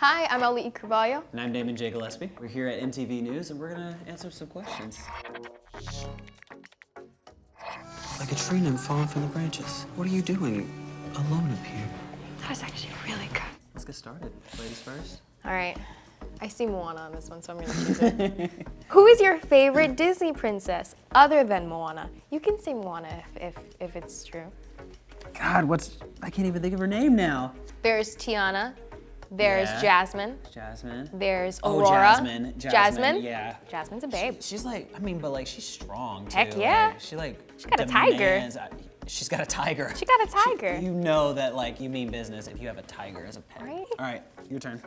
Hi, I'm Auli'i Cravalho. And I'm Damon Gillespie. We're here at MTV News and we're gonna answer some questions. Like a tree nymph falling from the branches. What are you doing alone up here? That was actually really good. Let's get started. Ladies first. All right. I see Moana on this one, so I'm gonna choose it. Who is your favorite Disney princess other than Moana? You can say Moana if it's true. God, I can't even think of her name now. There's Tiana. There's Jasmine. Jasmine. There's Oh, Aurora. Jasmine. Yeah. Jasmine's a babe. She's like, but she's strong too. Heck yeah. Like, She got a tiger. She's got a tiger. She got a tiger. You know that you mean business if you have a tiger as a pet. Right? All right, your turn.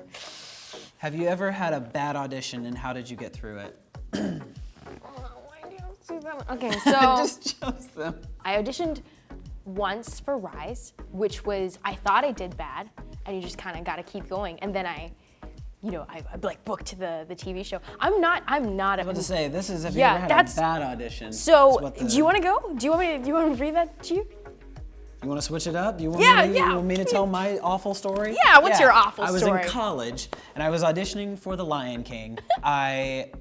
Have you ever had a bad audition and how did you get through it? Why do you have to do that? Okay, so Just chose them. I auditioned once for Rise, which was, I thought I did bad, and you just kind of got to keep going. And then I booked the TV show. I'm not I was about to say, this is if you Yeah, ever had that's- a bad audition. So, do you want to go? Do you want me to read that to you? You want to switch it up? Do you want Yeah, me to, yeah. You want me to tell my awful story? Yeah, what's your awful I was story? in college and I was auditioning for The Lion King. I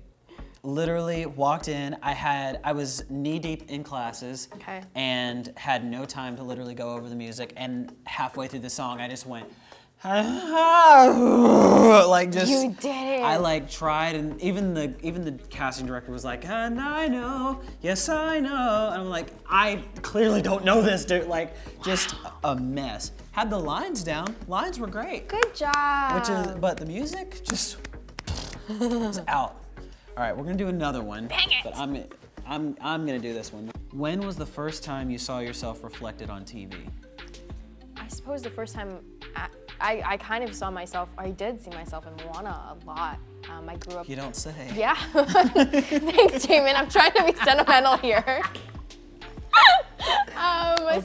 literally walked in. I was knee deep in classes and had no time to literally go over the music. And halfway through the song, I just went, You did it. I tried, and even the casting director was like, and I know, yes I know, and I'm like, I clearly don't know this, dude. Just a mess. Had the lines down. Lines were great. Good job. But the music just was out. All right, we're gonna do another one. Dang it. But I'm gonna do this one. When was the first time you saw yourself reflected on TV? I suppose the first time I kind of saw myself, I did see myself in Moana a lot. I grew up. You don't say. Yeah. Thanks, Damon. I'm trying to be sentimental here.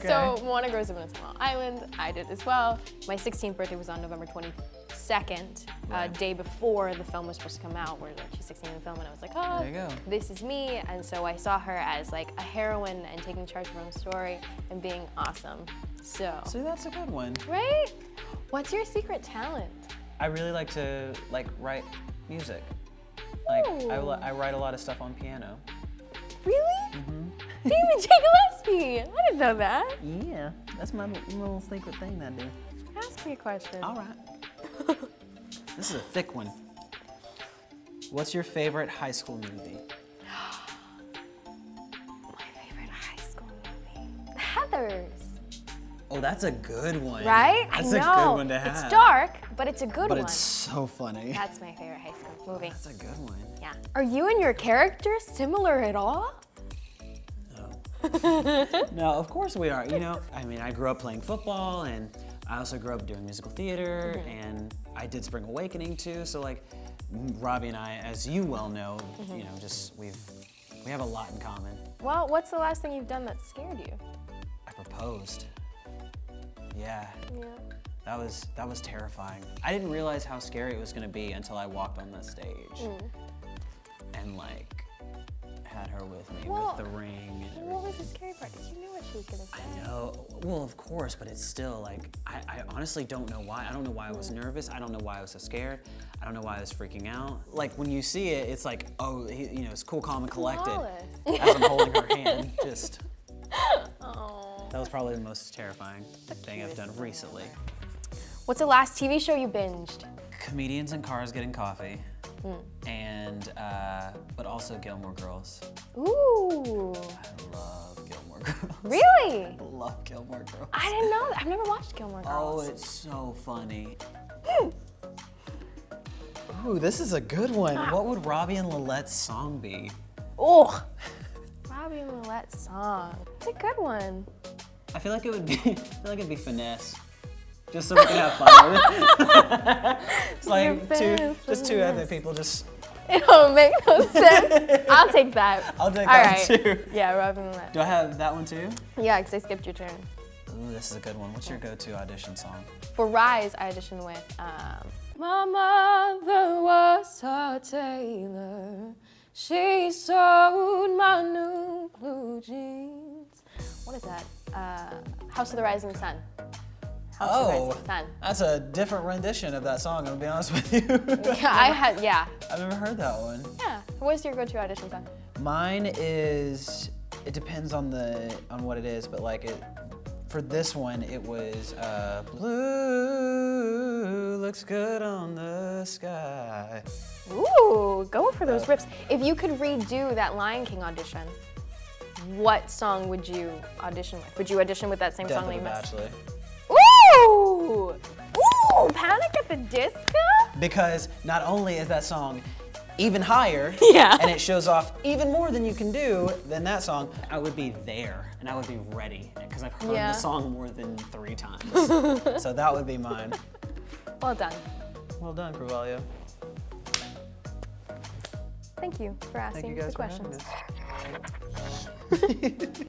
So Moana grows up in a small island. I did as well. My 16th birthday was on November 22nd, day before the film was supposed to come out, where she's 16 in the film, and I was like, oh, There you go. this is me. And so I saw her as a heroine and taking charge of her own story and being awesome. So. See, that's a good one. Right? What's your secret talent? I really like to write music. Ooh. I write a lot of stuff on piano. Really? Mm-hmm. Damon J. Gillespie. I didn't know that. Yeah, that's my little secret thing that I do. Ask me a question. All right. This is a thick one. What's your favorite high school movie? My favorite high school movie. Heathers. Oh, that's a good one. Right? That's I know. a good one to have. It's dark, but it's a good But one. it's so funny. That's my favorite high school movie. That's a good one. Yeah. Are you and your character similar at all? No, of course we are. I grew up playing football, and I also grew up doing musical theater, and I did Spring Awakening too. So Robbie and I, as you well know, we have a lot in common. Well, what's the last thing you've done that scared you? I proposed. Yeah. Yeah. That was terrifying. I didn't realize how scary it was gonna be until I walked on the stage and had her with me with the ring and everything. What was the scary part? Because you knew what she was gonna say. I know. Well, of course, but it's still I honestly don't know why. I don't know why I was nervous. I don't know why I was so scared. I don't know why I was freaking out. When you see it, it's it's cool, calm, and collected. Flawless. As I'm holding her hand, just. Oh. That was probably the most terrifying thing I've done recently. What's the last TV show you binged? Comedians in Cars Getting Coffee, and but also Gilmore Girls. Ooh. I love Gilmore Girls. Really? I love Gilmore Girls. I didn't know that. I've never watched Gilmore Oh, Girls. it's so funny. Ooh, this is a good one. What would Robbie and Lilette's song be? Oh. Robbie and Lillette's song. It's a good one. I feel like it would be. I feel like it'd be finesse. Just so we can have fun with it. It's two other people just. It don't make no sense. I'll take that. I'll take All that right. too. Yeah, Ravi and Lillet. Do I have that one too? Yeah, because I skipped your turn. Ooh, this is a good one. What's your go-to audition song? For Rise, I auditioned with My mother was a tailor. She sewed my new blue jeans. What is that? House of the Rising Sun. House of Rising Sun. That's a different rendition of that song, I'm gonna be honest with you. Yeah. I've never heard that one. Yeah. What's your go-to audition song? Mine is, it depends on what it is, but like for this one, it was Blue Looks Good on the Sky. Ooh, go for those riffs. If you could redo that Lion King audition, what song would you audition with? Would you audition with that same Death song of that the you missed? Bachelor. Ooh! Ooh! Panic at the Disco? Because not only is that song even higher, Yeah. and it shows off even more than you can do than that song, I would be there and I would be ready because I've heard Yeah. the song more than 3 times. So that would be mine. Well done. Well done, Cravalho. Thank you for asking Thank you guys the for having questions. us.